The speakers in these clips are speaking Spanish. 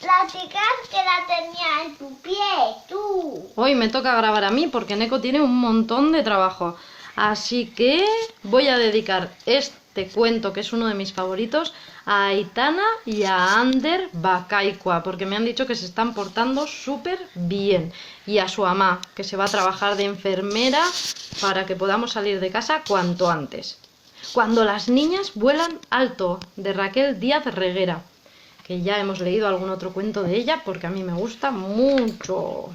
La chica que la tenía en tu pie, tú. Hoy me toca grabar a mí porque Neko tiene un montón de trabajo. Así que voy a dedicar este cuento, que es uno de mis favoritos, a Aitana y a Ander Bakaikua, porque me han dicho que se están portando súper bien. Y a su mamá, que se va a trabajar de enfermera para que podamos salir de casa cuanto antes. Cuando las niñas vuelan alto, de Raquel Díaz Reguera, que ya hemos leído algún otro cuento de ella porque a mí me gusta mucho.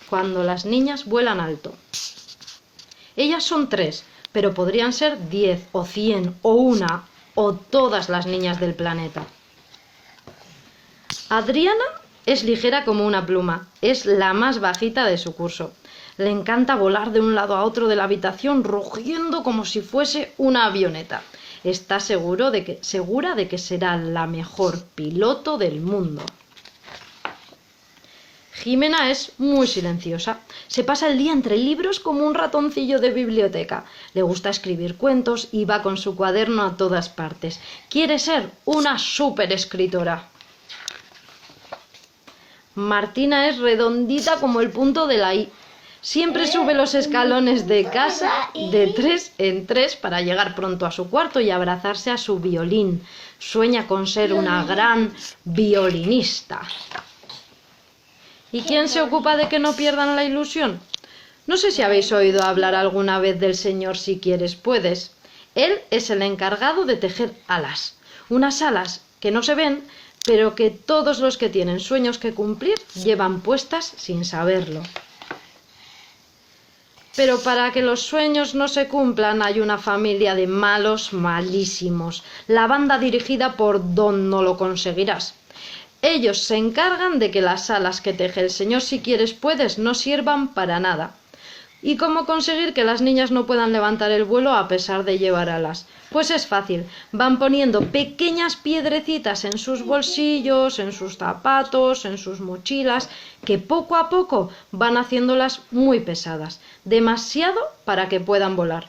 Cuando las niñas vuelan alto. Ellas son 3, pero podrían ser 10 o 100 o una o todas las niñas del planeta. Adriana es ligera como una pluma, es la más bajita de su curso. Le encanta volar de un lado a otro de la habitación rugiendo como si fuese una avioneta. Está segura de que será la mejor piloto del mundo. Jimena es muy silenciosa. Se pasa el día entre libros como un ratoncillo de biblioteca. Le gusta escribir cuentos y va con su cuaderno a todas partes. Quiere ser una superescritora. Martina es redondita como el punto de la I. Siempre sube los escalones de casa de 3 en 3 para llegar pronto a su cuarto y abrazarse a su violín. Sueña con ser una gran violinista. ¿Y quién se ocupa de que no pierdan la ilusión? No sé si habéis oído hablar alguna vez del señor Si Quieres Puedes. Él es el encargado de tejer alas. Unas alas que no se ven, pero que todos los que tienen sueños que cumplir llevan puestas sin saberlo. Pero para que los sueños no se cumplan hay una familia de malos malísimos. La banda dirigida por Don No Lo Conseguirás. Ellos se encargan de que las alas que teje el señor Si Quieres Puedes no sirvan para nada. ¿Y cómo conseguir que las niñas no puedan levantar el vuelo a pesar de llevar alas? Pues es fácil. Van poniendo pequeñas piedrecitas en sus bolsillos, en sus zapatos, en sus mochilas, que poco a poco van haciéndolas muy pesadas. Demasiado para que puedan volar.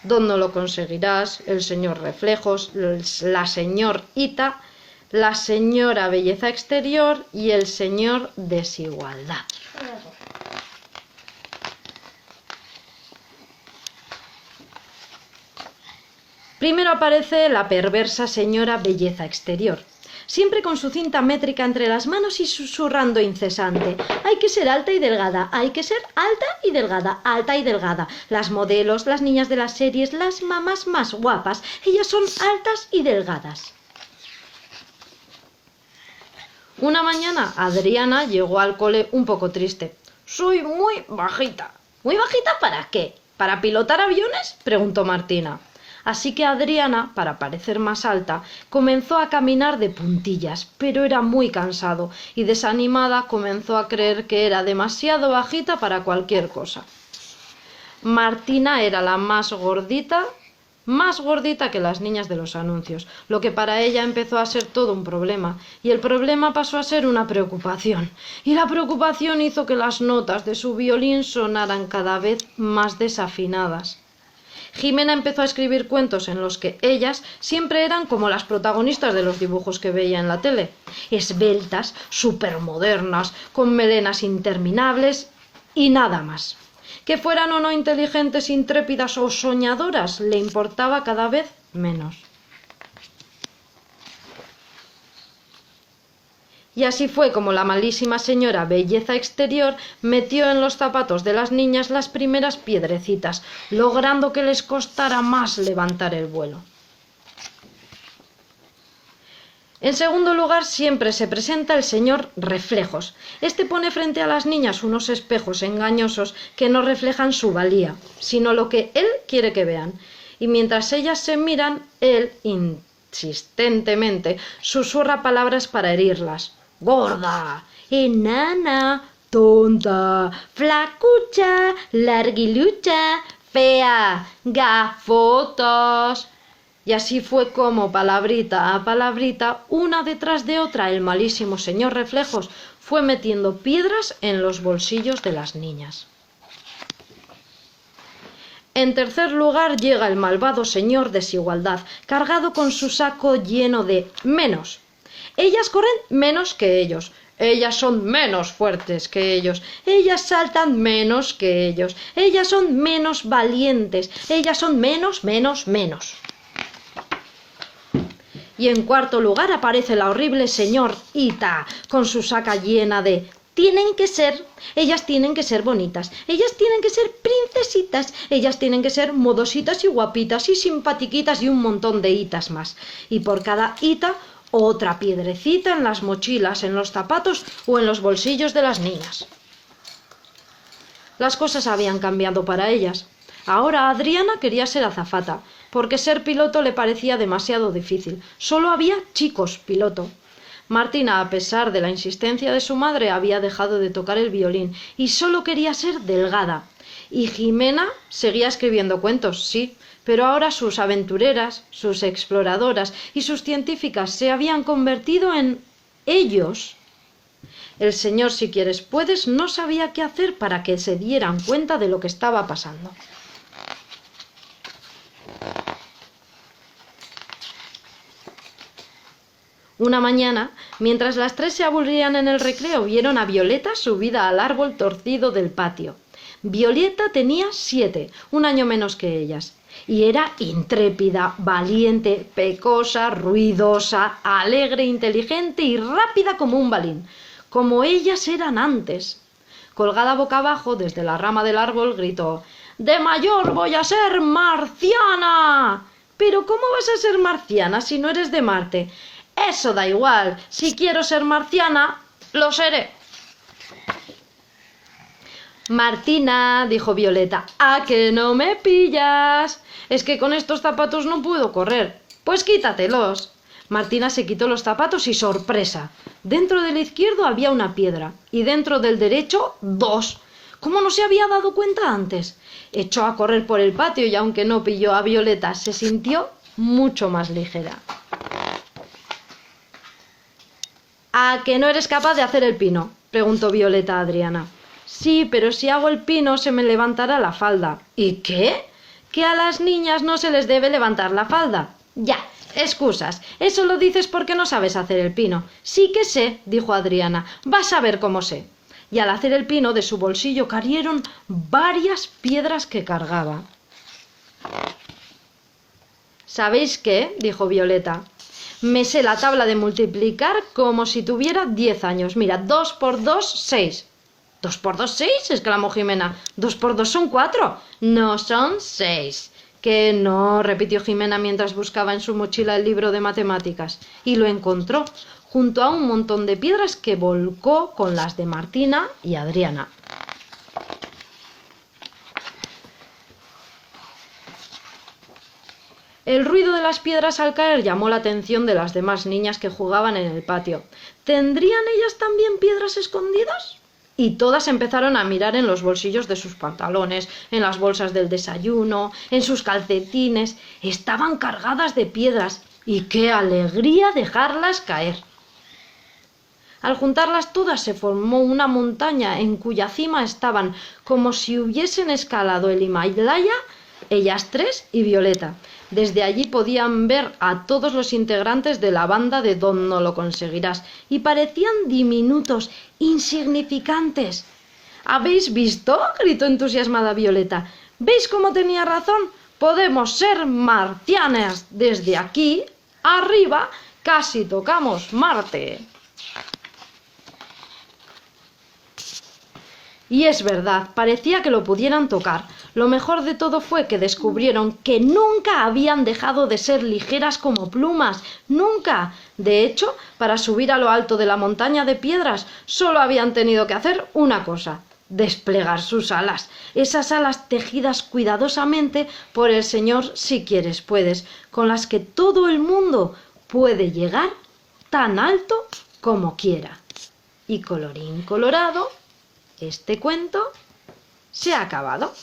Don No Lo Conseguirás, el señor Reflejos, la señor Ita, la señora Belleza Exterior y el señor Desigualdad. Primero aparece la perversa señora Belleza Exterior, siempre con su cinta métrica entre las manos y susurrando incesante. Hay que ser alta y delgada, hay que ser alta y delgada, alta y delgada. Las modelos, las niñas de las series, las mamás más guapas, ellas son altas y delgadas. Una mañana Adriana llegó al cole un poco triste. Soy muy bajita. ¿Muy bajita para qué? ¿Para pilotar aviones?, preguntó Martina. Así que Adriana, para parecer más alta, comenzó a caminar de puntillas, pero era muy cansado y desanimada comenzó a creer que era demasiado bajita para cualquier cosa. Martina era la más gordita que las niñas de los anuncios, lo que para ella empezó a ser todo un problema, y el problema pasó a ser una preocupación, y la preocupación hizo que las notas de su violín sonaran cada vez más desafinadas. Jimena empezó a escribir cuentos en los que ellas siempre eran como las protagonistas de los dibujos que veía en la tele, esbeltas, supermodernas, con melenas interminables y nada más. Que fueran o no inteligentes, intrépidas o soñadoras, le importaba cada vez menos. Y así fue como la malísima señora Belleza Exterior metió en los zapatos de las niñas las primeras piedrecitas, logrando que les costara más levantar el vuelo. En segundo lugar, siempre se presenta el señor Reflejos. Este pone frente a las niñas unos espejos engañosos que no reflejan su valía, sino lo que él quiere que vean. Y mientras ellas se miran, él insistentemente susurra palabras para herirlas. Gorda, enana, tonta, flacucha, larguilucha, fea, gafotas. Y así fue como, palabrita a palabrita, una detrás de otra, el malísimo señor Reflejos fue metiendo piedras en los bolsillos de las niñas. En tercer lugar llega el malvado señor Desigualdad, cargado con su saco lleno de menos. Ellas corren menos que ellos. Ellas son menos fuertes que ellos. Ellas saltan menos que ellos. Ellas son menos valientes. Ellas son menos. Y en cuarto lugar aparece la horrible señorita con su saca llena de ellas tienen que ser bonitas, ellas tienen que ser princesitas, ellas tienen que ser modositas y guapitas y simpatiquitas y un montón de hitas más. Y por cada hita, otra piedrecita en las mochilas, en los zapatos o en los bolsillos de las niñas. Las cosas habían cambiado para ellas. Ahora Adriana quería ser azafata, porque ser piloto le parecía demasiado difícil. Solo había chicos piloto. Martina, a pesar de la insistencia de su madre, había dejado de tocar el violín y solo quería ser delgada. Y Jimena seguía escribiendo cuentos, sí, pero ahora sus aventureras, sus exploradoras y sus científicas se habían convertido en ellos. El señor Si quieres puedes no sabía qué hacer para que se dieran cuenta de lo que estaba pasando. Una mañana, mientras las tres se aburrían en el recreo, vieron a Violeta subida al árbol torcido del patio. Violeta tenía 7, un año menos que ellas, y era intrépida, valiente, pecosa, ruidosa, alegre, inteligente y rápida como un balín, como ellas eran antes. Colgada boca abajo desde la rama del árbol, gritó: «¡De mayor voy a ser marciana!». «¿Pero cómo vas a ser marciana si no eres de Marte?». «Eso da igual, si quiero ser marciana, lo seré». «Martina», dijo Violeta, «¿a que no me pillas? Es que con estos zapatos no puedo correr». «Pues quítatelos». Martina se quitó los zapatos y ¡sorpresa! Dentro del izquierdo había una piedra y dentro del derecho 2. ¿Cómo no se había dado cuenta antes? Echó a correr por el patio y aunque no pilló a Violeta, se sintió mucho más ligera. «¿A que no eres capaz de hacer el pino?», preguntó Violeta a Adriana. «Sí, pero si hago el pino se me levantará la falda». «¿Y qué?». «Que a las niñas no se les debe levantar la falda». «Ya, excusas. Eso lo dices porque no sabes hacer el pino». «Sí que sé», dijo Adriana. «Vas a ver cómo sé». Y al hacer el pino de su bolsillo cayeron varias piedras que cargaba. «¿Sabéis qué?», dijo Violeta. «Me sé la tabla de multiplicar como si tuviera 10 años. Mira, 2 por 2, 6. «¿2 por 2, 6?», exclamó Jimena. «2 por 2 son 4. No son 6. «Que no», repitió Jimena mientras buscaba en su mochila el libro de matemáticas. Y lo encontró, junto a un montón de piedras que volcó con las de Martina y Adriana. El ruido de las piedras al caer llamó la atención de las demás niñas que jugaban en el patio. ¿Tendrían ellas también piedras escondidas? Y todas empezaron a mirar en los bolsillos de sus pantalones, en las bolsas del desayuno, en sus calcetines. Estaban cargadas de piedras. ¡Y qué alegría dejarlas caer! Al juntarlas todas se formó una montaña en cuya cima estaban, como si hubiesen escalado el Himalaya, ellas tres y Violeta. Desde allí podían ver a todos los integrantes de la banda de Don No Lo Conseguirás y parecían diminutos, insignificantes. ¿Habéis visto?, gritó entusiasmada Violeta. ¿Veis cómo tenía razón? Podemos ser marcianas. Desde aquí, arriba, casi tocamos Marte. Y es verdad, parecía que lo pudieran tocar. Lo mejor de todo fue que descubrieron que nunca habían dejado de ser ligeras como plumas. ¡Nunca! De hecho, para subir a lo alto de la montaña de piedras, solo habían tenido que hacer una cosa: desplegar sus alas. Esas alas tejidas cuidadosamente por el señor Si quieres puedes, con las que todo el mundo puede llegar tan alto como quiera. Y colorín colorado, este cuento se ha acabado.